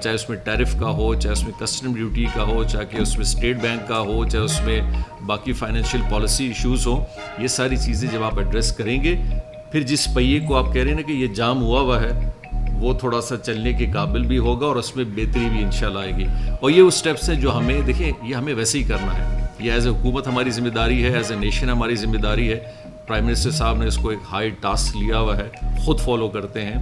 چاہے اس میں ٹیرف کا ہو, چاہے اس میں کسٹم ڈیوٹی کا ہو, چاہے کہ اس میں اسٹیٹ بینک کا ہو, چاہے اس میں باقی فائنینشیل پالیسی ایشوز ہوں, یہ ساری چیزیں جب آپ ایڈریس کریں گے, پھر جس پہیے کو آپ کہہ رہے ہیں نا کہ یہ جام ہوا ہے, وہ تھوڑا سا چلنے کے قابل بھی ہوگا اور اس میں بہتری بھی انشاءاللہ آئے گی. اور یہ اس اسٹیپس ہیں جو ہمیں, دیکھیں یہ ہمیں ویسے ہی کرنا ہے, یہ ایز اے حکومت ہماری ذمہ داری ہے, ایز اے نیشن ہماری ذمہ داری ہے. پرائم منسٹر صاحب نے اس کو ایک ہائی ٹاسک لیا ہوا ہے, خود فالو کرتے ہیں,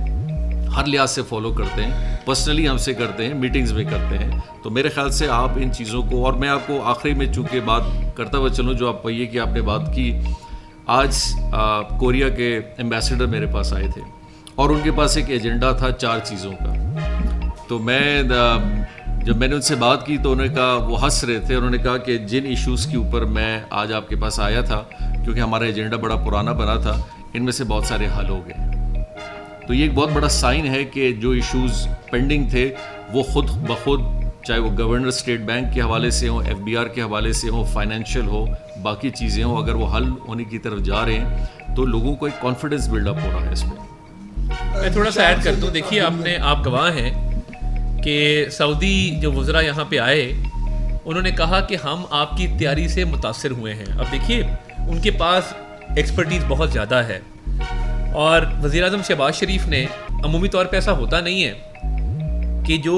ہر لحاظ سے فالو کرتے ہیں, پرسنلی ہم سے کرتے ہیں, میٹنگز میں کرتے ہیں. تو میرے خیال سے آپ ان چیزوں کو, اور میں آپ کو آخری میں چونکہ بات کرتا ہوا چلوں جو آپ پہیے کی آپ نے بات کی, آج کوریا کے ایمبیسڈر میرے پاس آئے تھے اور ان کے پاس ایک ایجنڈا تھا 4 چیزوں کا. تو جب میں نے ان سے بات کی تو انہوں نے کہا, وہ ہنس رہے تھے, انہوں نے کہا کہ جن ایشوز کے اوپر میں آج آپ کے پاس آیا تھا, کیونکہ ہمارا ایجنڈا بڑا پرانا بنا تھا, ان میں سے بہت سارے حل ہو گئے. تو یہ ایک بہت بڑا سائن ہے کہ جو ایشوز پینڈنگ تھے وہ خود بخود, چاہے وہ گورنر اسٹیٹ بینک کے حوالے سے ہوں, ایف بی آر کے حوالے سے ہوں, فائنینشیل ہو, باقی چیزیں ہوں, اگر وہ حل ہونے کی طرف جا رہے ہیں تو لوگوں کو ایک کانفیڈنس بلڈ اپ ہو رہا ہے اس میں. میں تھوڑا سا ایڈ کر دوں. دیکھیے آپ گواہ ہیں کہ سعودی جو وزراء یہاں پہ آئے, انہوں نے کہا کہ ہم آپ کی تیاری سے متاثر ہوئے ہیں. اب دیکھیے ان کے پاس ایکسپرٹیز بہت زیادہ ہے, اور وزیر اعظم شہباز شریف نے, عمومی طور پہ ایسا ہوتا نہیں ہے کہ جو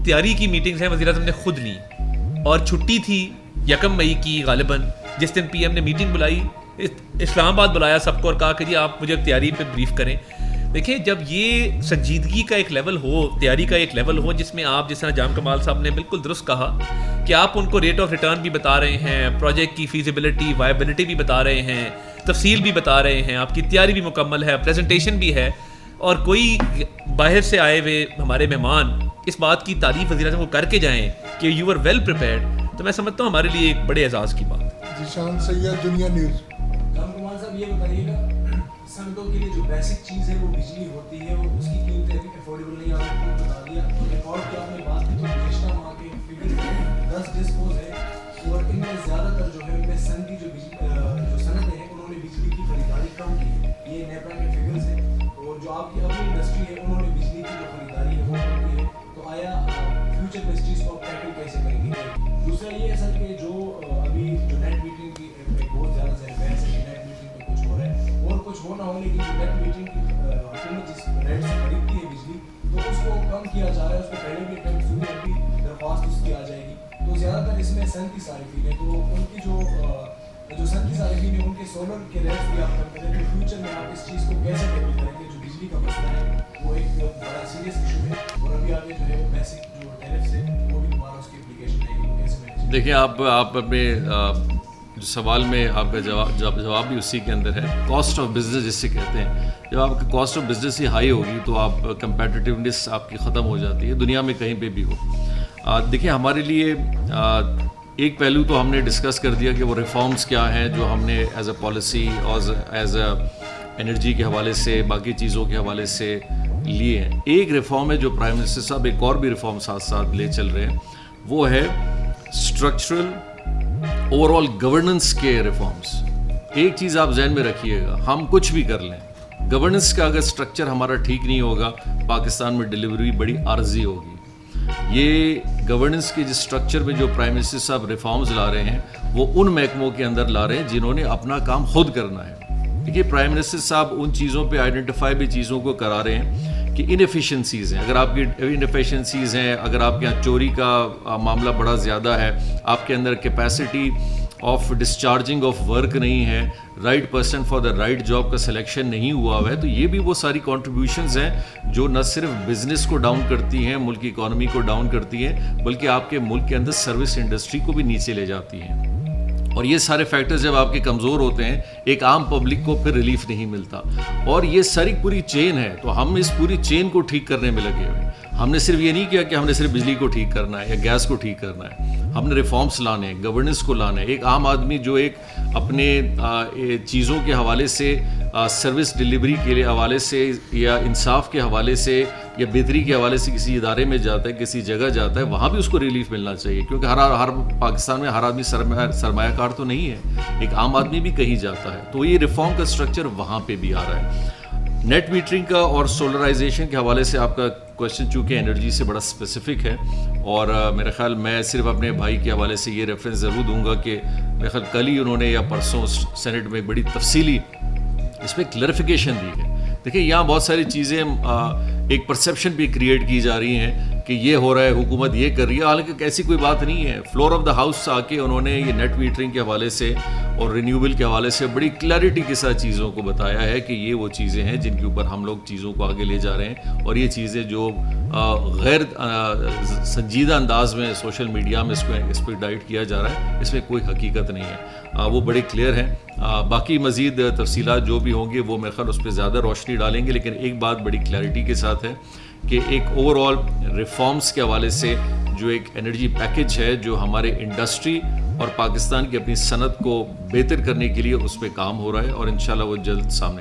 تیاری کی میٹنگز ہیں وزیر اعظم نے خود لیں, اور چھٹی تھی 1 مئی کی غالباً, جس دن پی ایم نے میٹنگ بلائی, اسلام آباد بلایا سب کو اور کہا کہ جی آپ مجھے تیاری پہ بریف کریں. دیکھیں جب یہ سنجیدگی کا ایک لیول ہو, تیاری کا ایک لیول ہو, جس میں آپ جس طرح جام کمال صاحب نے بالکل درست کہا کہ آپ ان کو ریٹ آف ریٹرن بھی بتا رہے ہیں, پروجیکٹ کی فیزیبلٹی وائبلٹی بھی بتا رہے ہیں, تفصیل بھی بتا رہے ہیں, آپ کی تیاری بھی مکمل ہے, پریزنٹیشن بھی ہے, اور کوئی باہر سے آئے ہوئے ہمارے مہمان اس بات کی تعریف وزیر اعظم کو کر کے جائیں کہ یو آر ویل پریپیئرڈ, تو میں سمجھتا ہوں ہمارے لیے ایک بڑے اعزاز کی بات ہے. ذیشان سید, دنیا نیوز. جام کمال صاحب یہ بتائیے گا, سڑکوں کے لیے جو بیسک چیز ہے وہ بجلی ہوتی ہے, اور اس کی قیمتیں بھی افورڈیبل نہیں, آپ نے خود بتا دیا. ریکارڈ کی آپ نے بات کی تو گزشتہ ماہ کے فگر 10 ڈسپوز ہے, اور ان میں زیادہ تر جو ہے ان میں سن کی جو صنعتیں ہیں انہوں نے بجلی کی خریداری کم کی ہے. یہ نیپرا کے فگرز ہیں, اور جو آپ کی اپنی انڈسٹری ہے انہوں نے بجلی کی جو خریداری ہے وہ کم کی ہے. تو آیا فیوچر میں اس چیز کو ٹیکل کیسے کریں گے؟ دوسرا یہ ہے سر کہ جو ابھی جو نیٹ میٹرنگ کی ایک بہت زیادہ بحث ہے کہ نیٹ میٹرنگ پہ کچھ ہو رہا ہے اور کچھ ہو نہ ہو, لیکن جو نیٹ میٹرنگ کی حکومت جس ریٹ سے خریدتی ہے بجلی تو اس کو کم کیا جا رہا ہے. اس پہ پہلے بھی اٹیمپٹس ہوئے, اب بھی درخواست اس کی آ جائے گی. تو زیادہ تر اس میں سن کی صارفین ہے, تو ان کی جو سن کی صارفین ہے ان کے سولر کے ریٹس بھی آپ کم کریں. تو فیوچر میں آپ اس چیز کو کیسے ٹیکل کریں گے؟ جو بجلی کا مسئلہ ہے وہ ایک بڑا سیریس ایشو ہے, اور ابھی آگے جو ہے وہ بیسک جو ٹیرفس ہے وہ بھی دوبارہ اس کی اپلیکیشن ہے کہ کیسے مینیج. دیکھیں آپ اپنے جو سوال میں آپ کا جواب بھی اسی کے اندر ہے. کاسٹ آف بزنس جس سے کہتے ہیں, جب آپ کی cost of business he high ہوگی تو آپ کمپیٹیٹیونیس آپ کی ختم ہو جاتی ہے, دنیا میں کہیں پہ بھی ہو. دیکھیں ہمارے لیے ایک پہلو تو ہم نے ڈسکس کر دیا کہ وہ ریفارمز کیا ہیں جو ہم نے ایز اے پالیسی اور ایز اے انرجی کے حوالے سے باقی چیزوں کے حوالے سے لیے ہیں. ایک ریفارم ہے جو پرائم منسٹر صاحب ایک اور بھی ریفارم ساتھ ساتھ لے چل رہے ہیں, وہ ہے اسٹرکچرل اوور آل گورننس کے ریفارمز. ایک چیز آپ ذہن میں رکھیے گا, ہم کچھ بھی کر لیں, گورننس کا اگر اسٹرکچر ہمارا ٹھیک نہیں ہوگا پاکستان میں ڈلیوری بڑی عارضی ہوگی. یہ گورننس کے جس اسٹرکچر میں جو پرائم منسٹر صاحب ریفارمز لا رہے ہیں وہ ان محکموں کے اندر لا رہے ہیں جنہوں نے اپنا کام خود کرنا ہے. دیکھیے پرائم منسٹر صاحب ان چیزوں پہ آئیڈینٹیفائی بھی چیزوں کو کرا رہے ہیں کہ انیفیشنسیز ہیں. اگر آپ کی انیفیشنسیز ہیں, اگر آپ کے یہاں چوری کا معاملہ بڑا زیادہ ہے, آپ کے اندر capacity of discharging of work نہیں ہے, right person for the right job کا سلیکشن نہیں ہوا ہوا ہے, تو یہ بھی وہ ساری کنٹریبیوشنز ہیں جو نہ صرف بزنس کو ڈاؤن کرتی ہیں, ملک کی اکانومی کو ڈاؤن کرتی ہیں, بلکہ آپ کے ملک کے اندر سروس انڈسٹری کو بھی نیچے لے جاتی ہیں. اور یہ سارے فیکٹرز جب آپ کے کمزور ہوتے ہیں ایک عام پبلک کو پھر ریلیف نہیں ملتا. اور یہ ساری پوری چین ہے, تو ہم اس پوری چین کو ٹھیک کرنے میں لگے ہوئے ہیں. ہم نے صرف یہ نہیں کیا کہ ہم نے صرف بجلی کو ٹھیک کرنا ہے یا گیس کو ٹھیک کرنا ہے, ہم نے ریفارمس لانے ہیں, گورننس کو لانا ہے. ایک عام آدمی جو ایک اپنے چیزوں کے حوالے سے, سروس ڈلیوری کے حوالے سے یا انصاف کے حوالے سے یا بہتری کے حوالے سے کسی ادارے میں جاتا ہے, کسی جگہ جاتا ہے, وہاں بھی اس کو ریلیف ملنا چاہیے, کیونکہ ہر پاکستان میں ہر آدمی سرمایہ کار تو نہیں ہے, ایک عام آدمی بھی کہیں جاتا ہے. تو یہ ریفارم کا اسٹرکچر وہاں پہ بھی آ رہا ہے. نیٹ میٹرنگ کا اور سولرائزیشن کے حوالے سے آپ کا کویشچن چونکہ انرجی سے بڑا اسپیسیفک ہے, اور میرے خیال میں صرف اپنے بھائی کے حوالے سے یہ ریفرنس ضرور دوں گا کہ میرے خیال کل ہی انہوں نے یا پرسوں سینٹ میں بڑی تفصیلی اس پہ کلیریفیکیشن دی ہے. دیکھیں یہاں بہت ساری چیزیں ایک پرسیپشن بھی کریٹ کی جا رہی ہیں کہ یہ ہو رہا ہے, حکومت یہ کر رہی ہے, حالانکہ ایسی کوئی بات نہیں ہے. فلور آف دا ہاؤس آ کے انہوں نے یہ نیٹ میٹرنگ کے حوالے سے اور رینیوبل کے حوالے سے بڑی کلیئرٹی کے ساتھ چیزوں کو بتایا ہے کہ یہ وہ چیزیں ہیں جن کے اوپر ہم لوگ چیزوں کو آگے لے جا رہے ہیں, اور یہ چیزیں جو غیر سنجیدہ انداز میں سوشل میڈیا میں اس پہ ڈائٹ کیا جا رہا ہے, اس میں کوئی حقیقت نہیں ہے, وہ بڑے کلیئر ہیں. باقی مزید تفصیلات جو بھی ہوں گے وہ میرے خیال اس پہ زیادہ روشنی ڈالیں گے, لیکن ایک بات بڑی کلیئرٹی کے ساتھ ہے کہ ایک اوور آل ریفارمز کے حوالے سے جو ایک انرجی پیکج ہے جو ہمارے انڈسٹری اور پاکستان کی اپنی صنعت کو بہتر کرنے کے لیے اس پہ کام ہو رہا ہے, اور انشاءاللہ وہ جلد سامنے